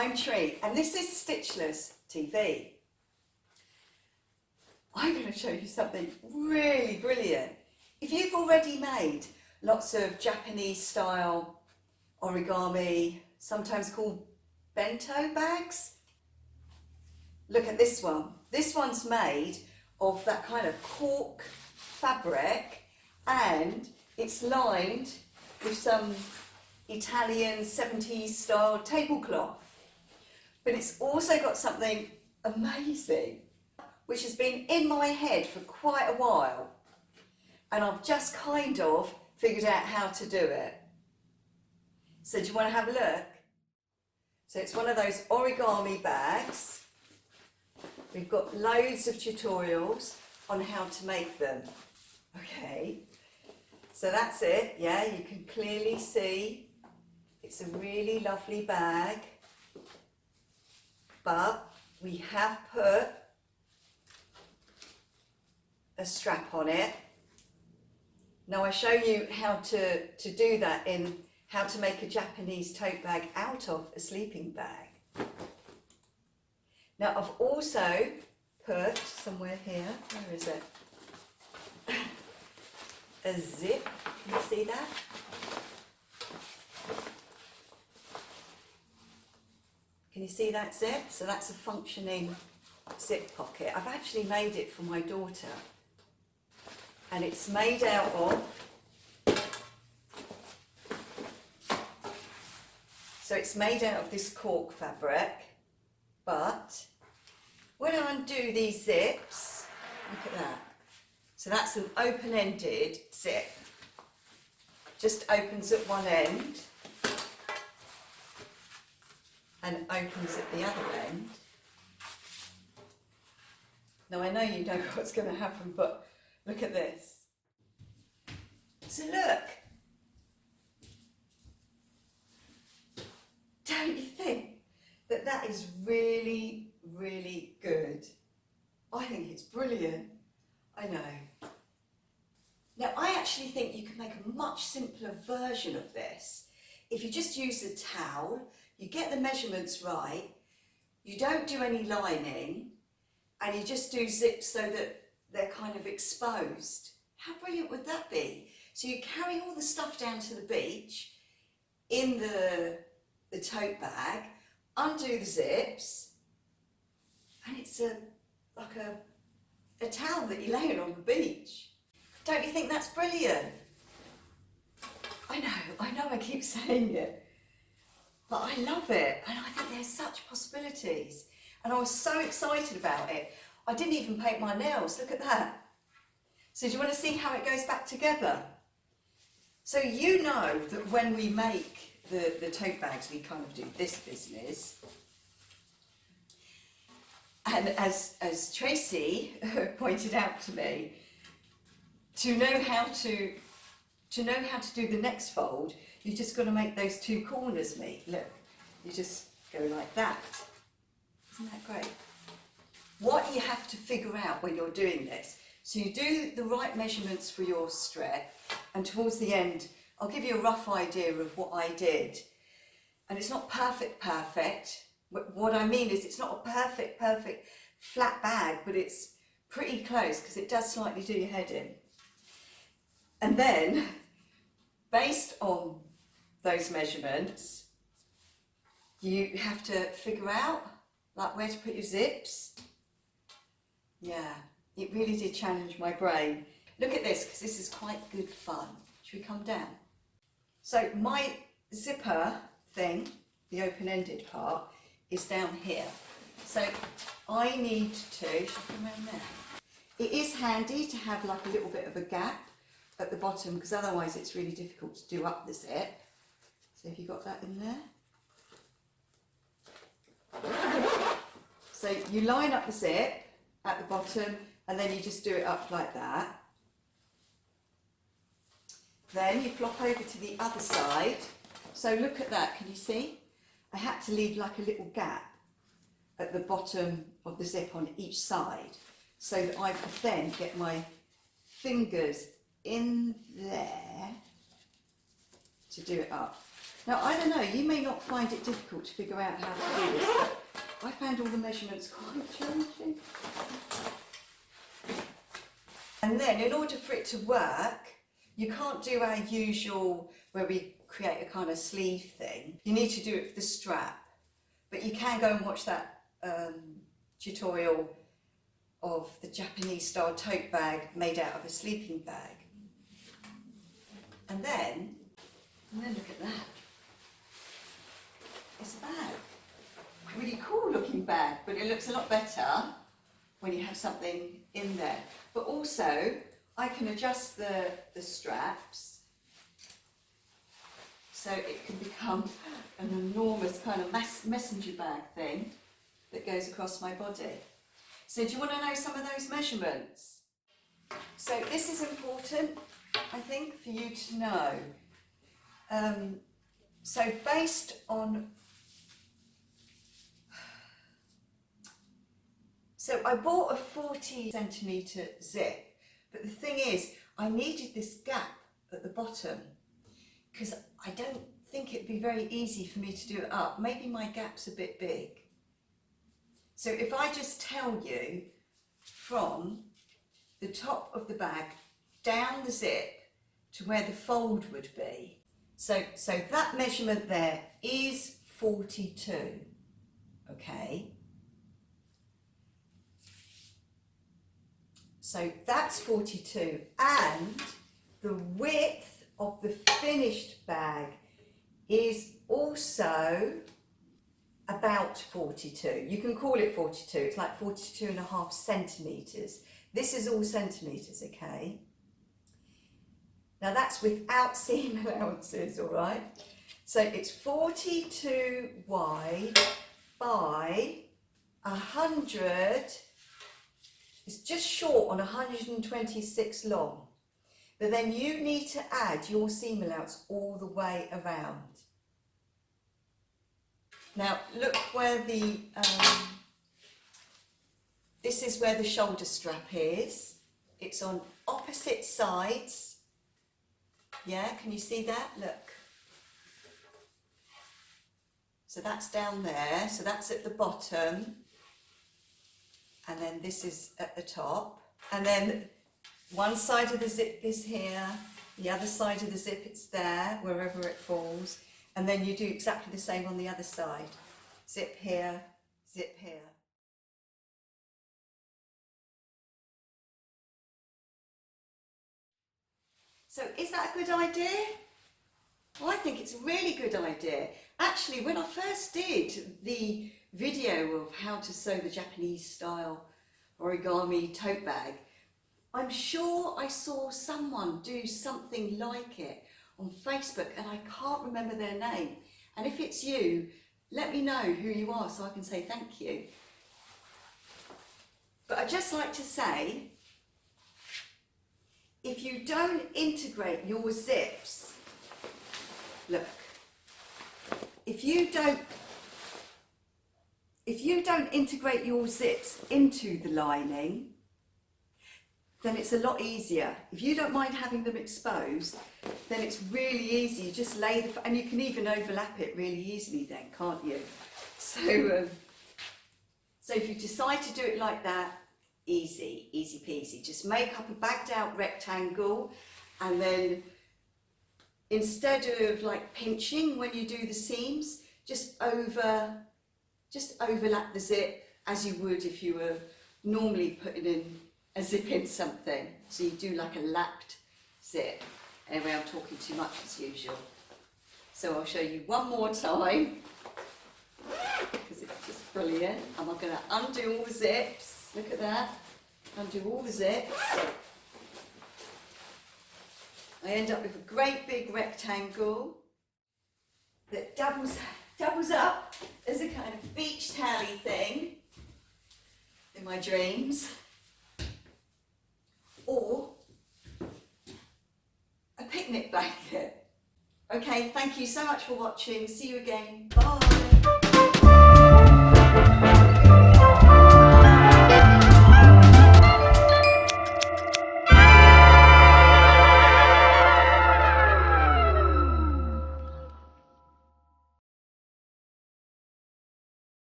I'm Tree, and this is Stitchless TV. I'm going to show you something really brilliant. If you've already made lots of Japanese style origami, sometimes called bento bags, look at this one. This one's made of that kind of cork fabric, and it's lined with some Italian 70s style tablecloth. But it's also got something amazing, which has been in my head for quite a while, and I've just kind of figured out how to do it. So do you want to have a look? So it's one of those origami bags. We've got loads of tutorials on how to make them. Okay, so that's it. Yeah, you can clearly see it's a really lovely bag, but we have put a strap on it. Now I show you how to do that in how to make a Japanese tote bag out of a sleeping bag. Now I've also put somewhere here, where is it? A zip, can you see that? Can you see that zip? So that's a functioning zip pocket. I've actually made it for my daughter, and it's made out of, so it's made out of this cork fabric, but when I undo these zips, look at that. So that's an open-ended zip, just opens at one end and opens at the other end. Now I know you know what's going to happen, but look at this. So look, don't you think that that is really, really good? I think it's brilliant. I know. Now I actually think you can make a much simpler version of this. If you just use a towel, you get the measurements right, you don't do any lining, and you just do zips so that they're kind of exposed. How brilliant would that be? So you carry all the stuff down to the beach in the tote bag, undo the zips, and it's like a towel that you're laying on the beach. Don't you think that's brilliant? I know I keep saying it, but I love it, and I think there's such possibilities, and I was so excited about it. I didn't even paint my nails, look at that. So do you want to see how it goes back together? So you know that when we make the tote bags, we kind of do this business. And as Tracy pointed out to me, to know how to do the next fold, you just got to make those two corners meet. Look, you just go like that. Isn't that great? What you have to figure out when you're doing this, so you do the right measurements for your strip, and towards the end, I'll give you a rough idea of what I did. And it's not perfect. What I mean is it's not a perfect flat bag, but it's pretty close because it does slightly do your head in. And then, based on those measurements, you have to figure out like where to put your zips. Yeah, it really did challenge my brain. Look at this, because this is quite good fun. Should we come down? So my zipper thing, the open-ended part, is down here. So I need to, should I come around there? It is handy to have like a little bit of a gap at the bottom, because otherwise it's really difficult to do up the zip. So have you got that in there? So you line up the zip at the bottom, and then you just do it up like that. Then you flop over to the other side. So look at that, can you see? I had to leave like a little gap at the bottom of the zip on each side, so that I could then get my fingers in there to do it up. Now, I don't know, you may not find it difficult to figure out how to do this, but I found all the measurements quite challenging. And then, in order for it to work, you can't do our usual, where we create a kind of sleeve thing. You need to do it with the strap. But you can go and watch that tutorial of the Japanese style tote bag made out of a sleeping bag. And then look at that. It's a bag. Really cool looking bag, but it looks a lot better when you have something in there. But also, I can adjust the straps so it can become an enormous kind of messenger bag thing that goes across my body. So do you want to know some of those measurements? So this is important, I think, for you to know. So based on, so I bought a 40 centimetre zip, but the thing is, I needed this gap at the bottom because I don't think it'd be very easy for me to do it up. Maybe my gap's a bit big. So if I just tell you from the top of the bag down the zip to where the fold would be, so that measurement there is 42, okay? So that's 42, and the width of the finished bag is also about 42. You can call it 42, it's like 42.5 centimetres. This is all centimetres, okay? Now that's without seam allowances, all right? So it's 42 wide by 100, it's just short on 126 long. But then you need to add your seam allowance all the way around. Now look where the, this is where the shoulder strap is. It's on opposite sides. Yeah, can you see that? Look. So that's down there, so that's at the bottom. And then this is at the top. And then one side of the zip is here, the other side of the zip it's there, wherever it falls. And then you do exactly the same on the other side. Zip here, zip here. So is that a good idea? Well, I think it's a really good idea. Actually, when I first did the video of how to sew the Japanese style origami tote bag, I'm sure I saw someone do something like it on Facebook and I can't remember their name. And if it's you, let me know who you are so I can say thank you. But I'd just like to say, if you don't integrate your zips, look, if you don't integrate your zips into the lining, then it's a lot easier. If you don't mind having them exposed, then it's really easy. You just lay the, and you can even overlap it really easily then, can't you? So, so if you decide to do it like that, easy, easy peasy. Just make up a bagged out rectangle, and then instead of like pinching when you do the seams, just overlap the zip as you would if you were normally putting in a zip in something. So you do like a lapped zip. Anyway, I'm talking too much as usual. So I'll show you one more time because it's just brilliant. And I'm going to undo all the zips. Look at that. Undo all the zips. I end up with a great big rectangle that doubles up as a kind of beach towel-y thing in my dreams, or a picnic blanket. Okay, thank you so much for watching. See you again. Bye.